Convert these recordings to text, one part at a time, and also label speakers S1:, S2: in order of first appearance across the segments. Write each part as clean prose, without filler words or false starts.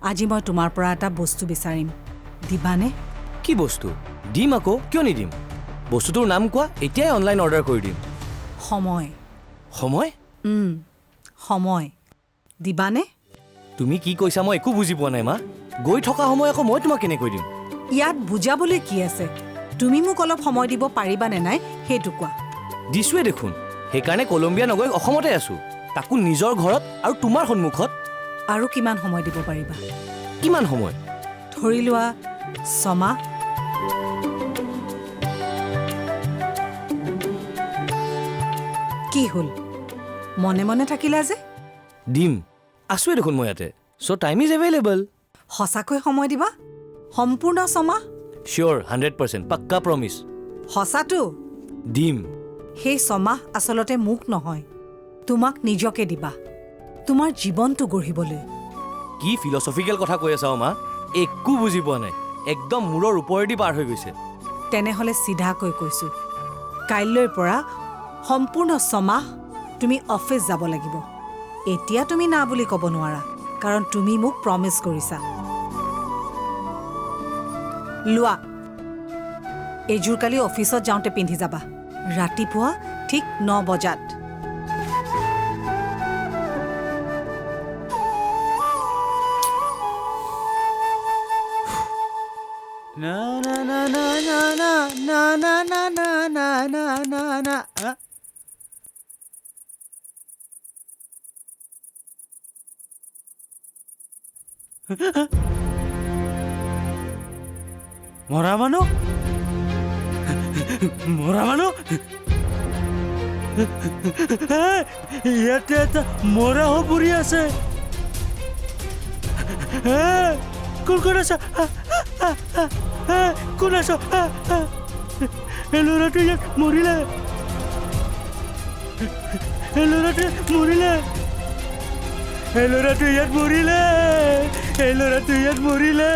S1: আজি মই তোমাৰ পৰা এটা বস্তু বিচাৰিম দিবানে
S2: কি বস্তু দিম আকৌ কিয় নিদিম বস্তুটোৰ নাম কোৱা এতিয়াই অনলাইন অৰ্ডাৰ কৰি দিম
S1: সময়
S2: সময়
S1: সময় দিবানে
S2: তুমি কি কৈছা মই একো বুজি পোৱা নাই মা গৈ থকা সময় আকৌ মই তোমাক কেনেকৈ দিম
S1: ইয়াত বুজাবলৈ কি আছে তুমি মোক অলপ সময় দিব পাৰিবানে নাই সেইটো কোৱা
S2: দিছোৱে দেখোন সেইকাৰণে কলম্বিয়া নগৈ অসমতে আছো তাকো নিজৰ ঘৰত আৰু তোমাৰ সন্মুখত
S1: আৰু কিমান সময় দিব পাৰিবা
S2: কিমান সময়
S1: ধৰি লোৱা 6 মাহ কি হ'ল মনে মনে থাকিলা যে
S2: দিম আছোৱে দেখোন মই ইয়াতে চ' টাইম ইজ এভেইলেবল
S1: সঁচাকৈ সময় দিবা সম্পূৰ্ণ 6 মাহ
S2: চিয়'ৰ 100% পাক্কা প্ৰমিছ
S1: সঁচাটো
S2: দিম
S1: সেই 6 মাহ আচলতে মোক নহয় তোমাক নিজকে দিবা তোমাৰ জীৱনটো গঢ়িবলৈ
S2: কি ফিলচফিকেল কথা কৈ আছা মা একো বুজি পোৱা নাই একদম মূৰৰ ওপৰেদি পাৰ হৈ গৈছে
S1: তেনেহ'লে চিধাকৈ কৈছোঁ কাইলৈৰ পৰা সম্পূৰ্ণ 6 মাহ তুমি অফিচ যাব লাগিব এতিয়া তুমি না বুলি ক'ব নোৱাৰা কাৰণ তুমি মোক প্ৰমিছ কৰিছা লোৱা এইযোৰ কালি অফিচত যাওঁতে পিন্ধি যাবা ৰাতিপুৱা ঠিক 9 বজাত
S3: না না না না না না না না না না না না না না মৰা মানুহ মৰা মানুহ ইয়াতে এটা মৰা সপুৰি আছে কোন কোন আছে কোন আছ ল'ৰাটো ইয়াত মৰিলে ল'ৰাটো মৰিলে ল'ৰাটো ইয়াত মৰিলে ল'ৰাটো ইয়াত মৰিলে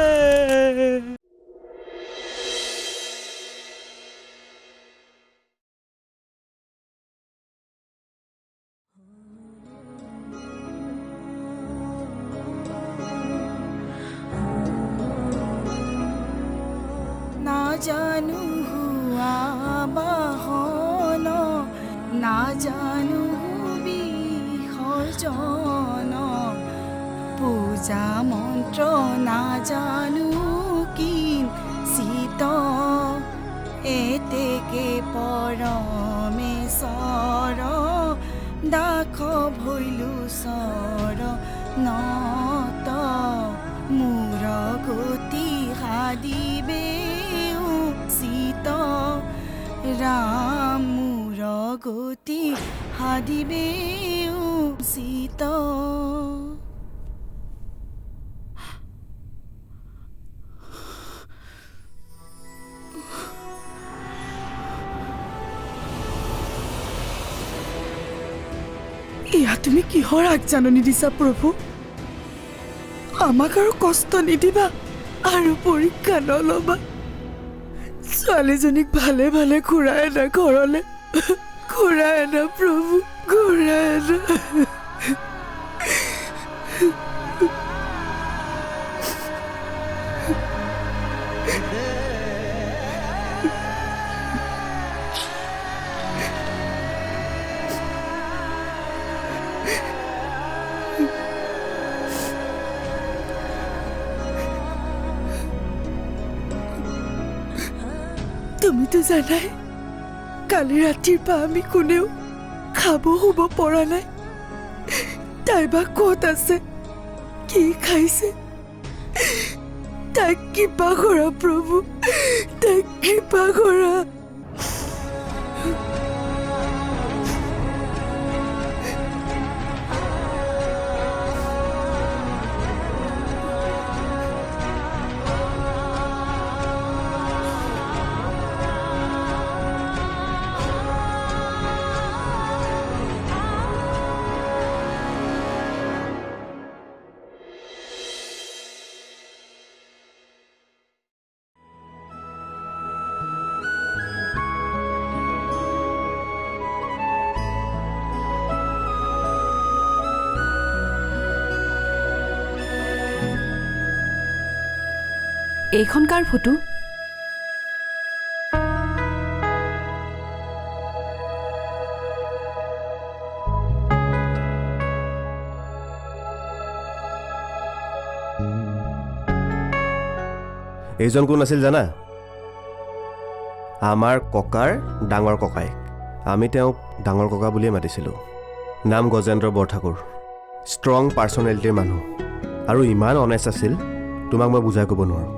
S4: না জানো হুয়া বাহন না জানো বিসর্জন পূজা মন্ত্র না জানো কিঞ্চিত এতেকে পরমেশ্বর দাখ ভৈলু সর নত মূর গতি হাদিবে সীত রাম মূর গতি হাদিবে সীত ইয়া তুমি কিহৰ আগজাননী দিছা প্ৰভু আমাক আৰু কষ্ট নিদিবা আৰু পৰীক্ষা নল'বা ছোৱালীজনীক ভালে ভালে ঘূৰাই আনা ঘৰলে ঘূৰাই আনা প্ৰভু ঘূৰাই আনা তুমিতো জানাই কালি ৰাতিৰ পৰা আমি কোনেও খাব শুব পৰা নাই তাই বা ক'ত আছে কি খাইছে তাইক কৃপা কৰা প্ৰভু তাইক কৃপা কৰা
S5: এইখন কাৰ ফটো?
S6: এইজন কোন আছিল জানা? আমাৰ ককাৰ ডাঙৰ ককাই। আমি তেওঁক ডাঙৰ ককা বুলিয়ে মাতিছিলোঁ। নাম গজেন্দ্ৰ বৰঠাকুৰ। ষ্ট্ৰং পাৰ্চনেলিটিৰ মানুহ আৰু ইমান অনেষ্ট আছিল তোমাক মই বুজাই ক'ব নোৱাৰোঁ।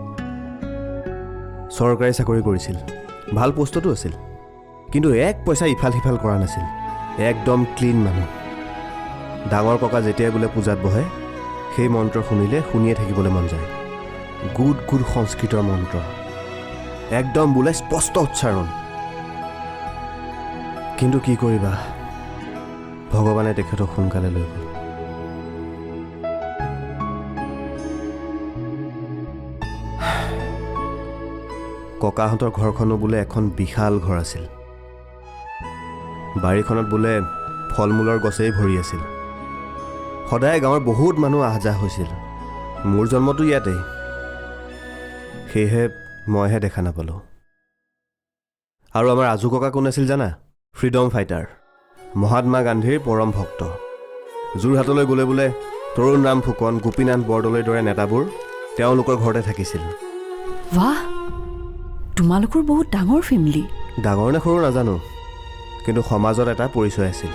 S6: চৰকাৰী চাকৰি কৰিছিল, ভাল পোষ্টতো আছিল, কিন্তু এক পইচা ইফাল সিফাল কৰা নাছিল। একদম ক্লিন মানুহ। ডাঙৰ ককা যেতিয়াই বোলে পূজাত বহে সেই মন্ত্ৰ শুনিলে শুনিয়ে থাকিবলৈ মন যায়। গুড গুড সংস্কৃতৰ মন্ত্ৰ, একদম বোলে স্পষ্ট উচ্চাৰণ। কিন্তু কি কৰিবা, ভগৱানে তেখেতক সোনকালে লৈ গ'ল। ককাহঁতৰ ঘৰখনো বোলে এখন বিশাল ঘৰ আছিল। বাৰীখনত বোলে ফল মূলৰ গছেই ভৰি আছিল। সদায় গাঁৱৰ বহুত মানুহ আহ যাহ হৈছিল। মোৰ জন্মটো ইয়াতেই, সেয়েহে মইহে দেখা নাপালোঁ। আৰু আমাৰ আজু ককা কোন আছিল জানা? ফ্ৰীডম ফাইটাৰ, মহাত্মা গান্ধীৰ পৰম ভক্ত। যোৰহাটলৈ গ'লে বোলে তৰুণ ৰাম ফুকন, গোপীনাথ বৰদলৈৰ দৰে নেতাবোৰ তেওঁলোকৰ ঘৰতে থাকিছিল।
S5: বাহ, তোমালোকৰ বহুত ডাঙৰ ফেমিলি।
S6: ডাঙৰ নে সৰু নাজানো, কিন্তু সমাজত এটা পৰিচয় আছিল।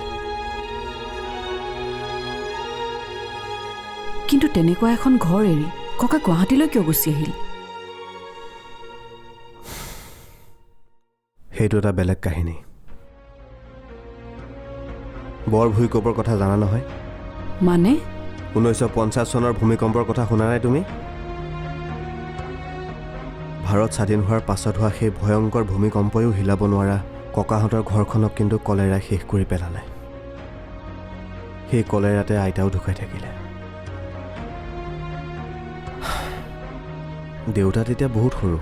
S5: কিন্তু তেনেকুৱা এখন ঘৰ এৰি ককা গুৱাহাটীলৈ কিয় গুচি আহিল?
S6: সেইটো এটা বেলেগ কাহিনী। বৰ ভূমিকম্পৰ কথা জানা নহয়?
S5: মানে
S6: 1950 চনৰ ভূমিকম্পৰ কথা শুনা নাই তুমি? ভাৰত স্বাধীন হোৱাৰ পাছত হোৱা সেই ভয়ংকৰ ভূমিকম্পয়ো হিলাব নোৱাৰা ককাহঁতৰ ঘৰখনক কিন্তু কলেৰাই শেষ কৰি পেলালে। সেই কলেৰাতে আইতাও ঢুকাই থাকিলে। দেউতা তেতিয়া বহুত সৰু।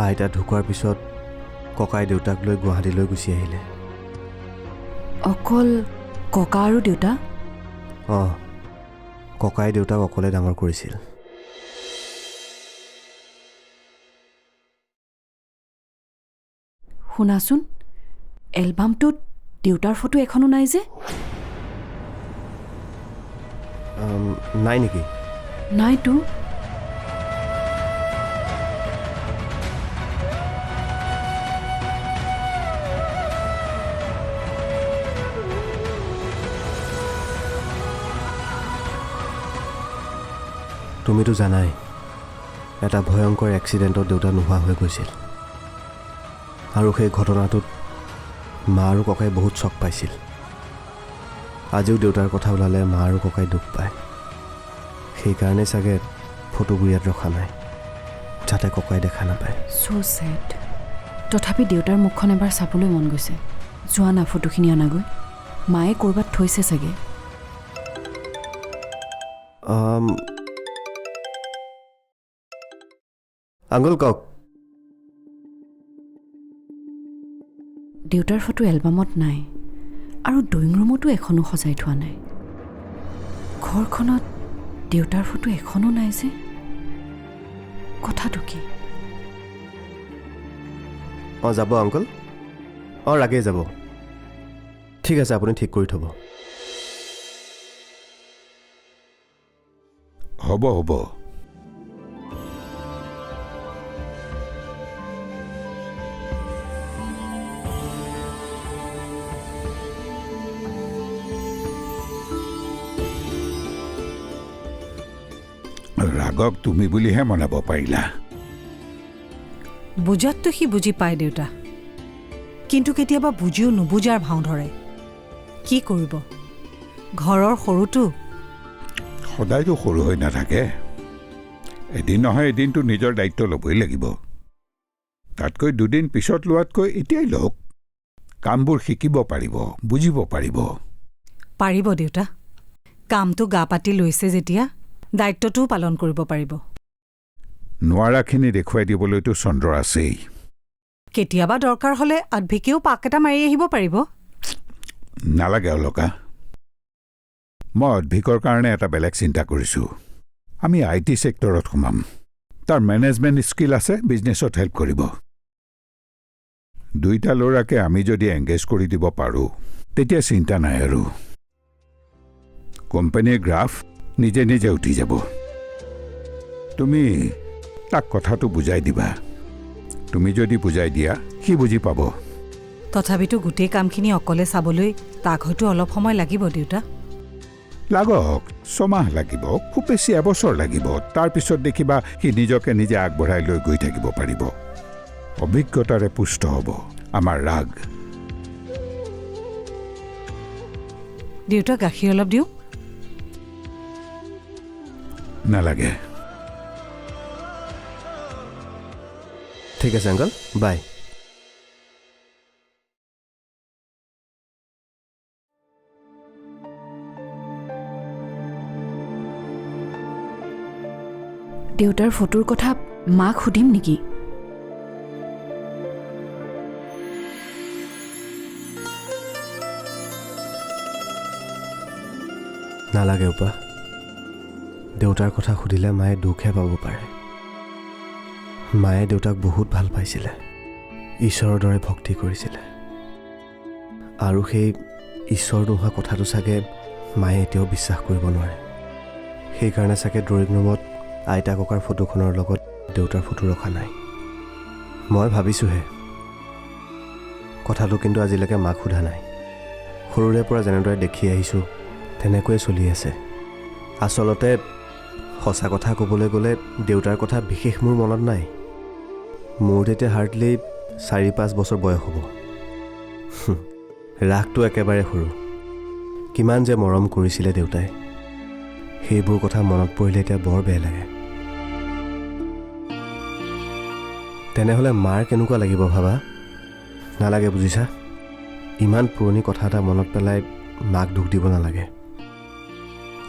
S6: আইতা ঢুকোৱাৰ পিছত ককাই দেউতাক লৈ গুৱাহাটীলৈ গুচি আহিলে।
S5: অকল ককা আৰু দেউতা?
S6: অঁ, ককাই দেউতাক অকলে ডাঙৰ কৰিছিল।
S5: শুনাচোন, এলবামটোত দেউতাৰ ফটো এখনো নাই যে?
S6: নাই নেকি?
S5: নাইতো।
S6: তুমিতো জানাই এটা ভয়ংকৰ এক্সিডেণ্টত দেউতা নোহোৱা হৈ গৈছিল। আৰু সেই ঘটনাটোত মা আৰু ককাই বহুত চক পাইছিল। আজিও দেউতাৰ কথা ওলালে মা আৰু ককাই দুখ পায়। সেইকাৰণে চাগে ফটোবোৰ ইয়াত ৰখা নাই, যাতে ককাই দেখা নাপায়।
S5: চ' ছেড। তথাপি দেউতাৰ মুখখন এবাৰ চাবলৈ মন গৈছে। যোৱা না ফটোখিনি আনাগৈ। মায়ে ক'ৰবাত থৈছে চাগে।
S6: আংকুল কওক।
S5: দেউতাৰ ফটো এলবামত নাই আৰু ড্ৰয়িং ৰুমতো এখনো সজাই থোৱা নাই। ঘৰখনত দেউতাৰ ফটো এখনো নাই যে, কথাটো কি?
S6: অঁ, যাব আংকুল। অঁ, ৰাগেই যাব। ঠিক আছে, আপুনি ঠিক কৰি থ'ব।
S7: হ'ব হ'ব। ৰাগক তুমি বুলিহে মনাব পাৰিলা।
S1: বুজাততো সি বুজি পায় দেউতা, কিন্তু কেতিয়াবা বুজিও নুবুজাৰ ভাও ধৰে। কি কৰিব, ঘৰৰ সৰুটো।
S7: সদায়তো সৰু হৈ নাথাকে। এদিন নহয় এদিনতো নিজৰ দায়িত্ব ল'বই লাগিব। তাতকৈ দুদিন পিছত লোৱাতকৈ এতিয়াই লওক। কামবোৰ শিকিব পাৰিব, বুজিব পাৰিব।
S1: পাৰিব দেউতা। কামটো গা পাতি লৈছে যেতিয়া দায়িত্বটোও পালন কৰিব পাৰিব।
S7: নোৱাৰাখিনি দেখুৱাই দিবলৈতো চন্দ্ৰ আছেই।
S1: কেতিয়াবা দৰকাৰ হ'লে আদভিকেও পাক এটা মাৰি আহিব পাৰিব।
S7: নালাগে অলকা। মই অদ্ভিকৰ কাৰণে এটা বেলেগ চিন্তা কৰিছোঁ। আমি IT ছেক্টৰত সোমাম। তাৰ মেনেজমেণ্ট স্কিল আছে, বিজনেছত হেল্প কৰিব। দুইটা ল'ৰাকে আমি যদি এংগেজ কৰি দিব পাৰোঁ তেতিয়া চিন্তা নাই আৰু। কোম্পানীৰ গ্ৰাফ নিজে নিজে উঠি যাব। তুমি তাক কথাটো বুজাই দিবা। তুমি যদি বুজাই দিয়া সি বুজি পাব।
S1: তথাপিতো গোটেই কামখিনি অকলে চাবলৈ তাক হয়তো অলপ সময় লাগিব দেউতা।
S7: লাগক, 6 মাহ লাগিব, খুব বেছি এবছৰ লাগিব। তাৰপিছত দেখিবা সি নিজকে নিজে আগবঢ়াই লৈ গৈ থাকিব পাৰিব। অভিজ্ঞতাৰে পুষ্ট হ'ব আমাৰ ৰাগ।
S1: দেউতা গাখীৰ অলপ দিওঁ?
S7: নালাগে।
S6: ঠিক আছে আংকল, বাই।
S5: দেউতাৰ ফটোৰ কথা মাক সুধিম নেকি?
S6: নালাগে উপা। দেউতাৰ কথা সুধিলে মায়ে দুখহে পাব পাৰে। মায়ে দেউতাক বহুত ভাল পাইছিলে, ঈশ্বৰৰ দৰে ভক্তি কৰিছিলে। আৰু সেই ঈশ্বৰ নোহোৱা কথাটো চাগে মায়ে এতিয়াও বিশ্বাস কৰিব নোৱাৰে। সেইকাৰণে চাগে ড্ৰয়িং ৰুমত আইতা ককাৰ ফটোখনৰ লগত দেউতাৰ ফটো ৰখা নাই। মই ভাবিছোঁহে, কথাটো কিন্তু আজিলৈকে মাক সোধা নাই। সৰুৰে পৰা যেনেদৰে দেখি আহিছোঁ তেনেকৈয়ে চলি আছে। আচলতে সঁচা কথা ক'বলৈ গ'লে দেউতাৰ কথা বিশেষ মোৰ মনত নাই। মোৰ তেতিয়া হাৰ্ডলি 4-5 বছৰ বয়স হ'ব। ৰাগটো একেবাৰে সৰু। কিমান যে মৰম কৰিছিলে দেউতাই, সেইবোৰ কথা মনত পৰিলে এতিয়া বৰ বেয়া লাগে। তেনেহ'লে মাৰ কেনেকুৱা লাগিব ভাবা? নালাগে বুজিছা? ইমান পুৰণি কথা এটা মনত পেলাই মাক দুখ দিব নালাগে,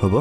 S6: হ'ব?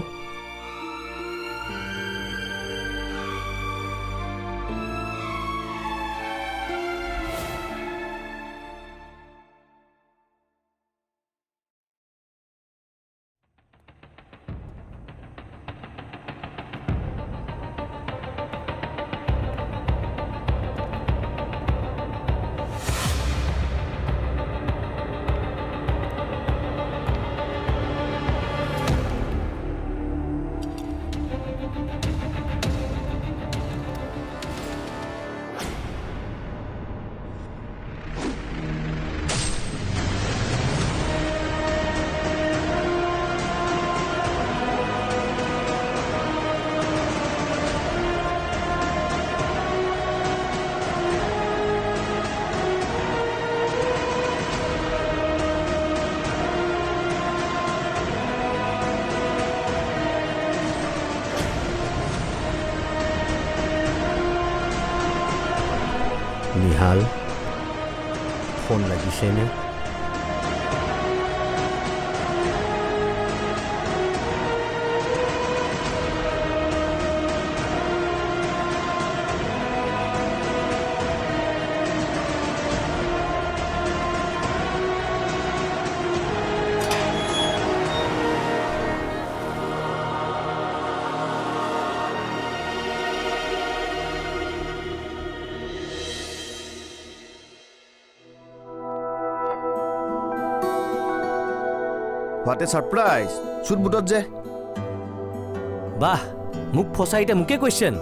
S6: নিহাল, ফোন লাগিছেনে? What a surprise! চুট বুটত যে।
S2: বাহ, মোক ফচাই এতিয়া মোকে কুৱেশ্যন।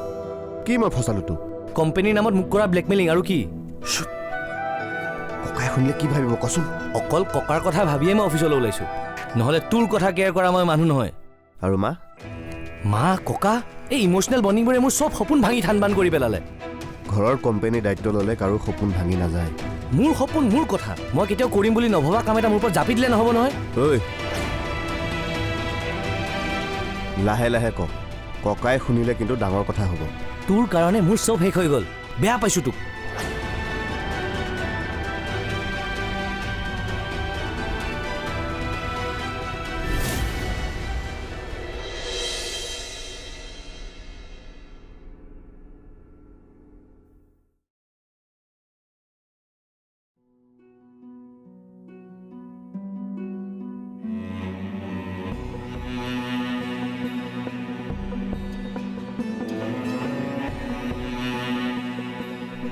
S6: কি মই ফচালো তোক?
S2: কোম্পানীৰ নামত মোক কৰা ব্লেকমেইলিং আৰু কি?
S6: ককাই শুনিলে কি ভাবিব কচোন?
S2: অকল ককাৰ কথা ভাবিয়ে মই অফিচলৈ ওলাইছোঁ, নহ'লে তোৰ কথা কেয়াৰ কৰা মই মানুহ নহয়।
S6: আৰু মা?
S2: মা, ককা, এই ইম'চনেল বণ্ডিংবোৰে মোৰ চব সপোন ভাঙি থান বান কৰি পেলালে।
S6: ঘৰৰ কোম্পানীৰ দায়িত্ব ল'লে কাৰো সপোন ভাঙি নাযায়।
S2: মোৰ সপোন মোৰ কথা, মই কেতিয়াও কৰিম বুলি নভবা কাম এটা মোৰ ওপৰত জাপি দিলে নহ'ব নহয়।
S6: ঐ, লাহে লাহে ক। ককাই শুনিলে কিন্তু ডাঙৰ কথা হ'ব।
S2: তোৰ কাৰণে মোৰ চব শেষ হৈ গ'ল। বেয়া পাইছোঁ তোক।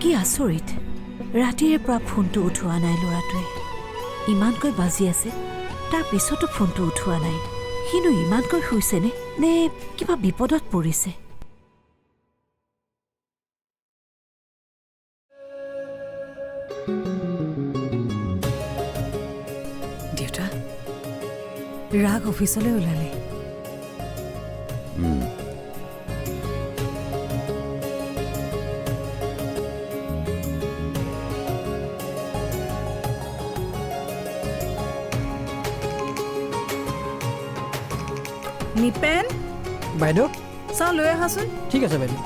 S5: কি আচৰিত, ৰাতিৰে পৰা ফোনটো উঠোৱা নাই ল'ৰাটোৱে। ইমানকৈ বাজি আছে, তাৰ পিছতো ফোনটো উঠোৱা নাই। সিনো ইমানকৈ শুইছেনে নে কিবা বিপদত পৰিছে?
S1: দেউতা, ৰাগ অফিচলৈ ওলালে। নিপেন,
S3: বাইদেউ
S1: চাওঁ লৈ আহাচোন।
S3: ঠিক আছে বাইদেউ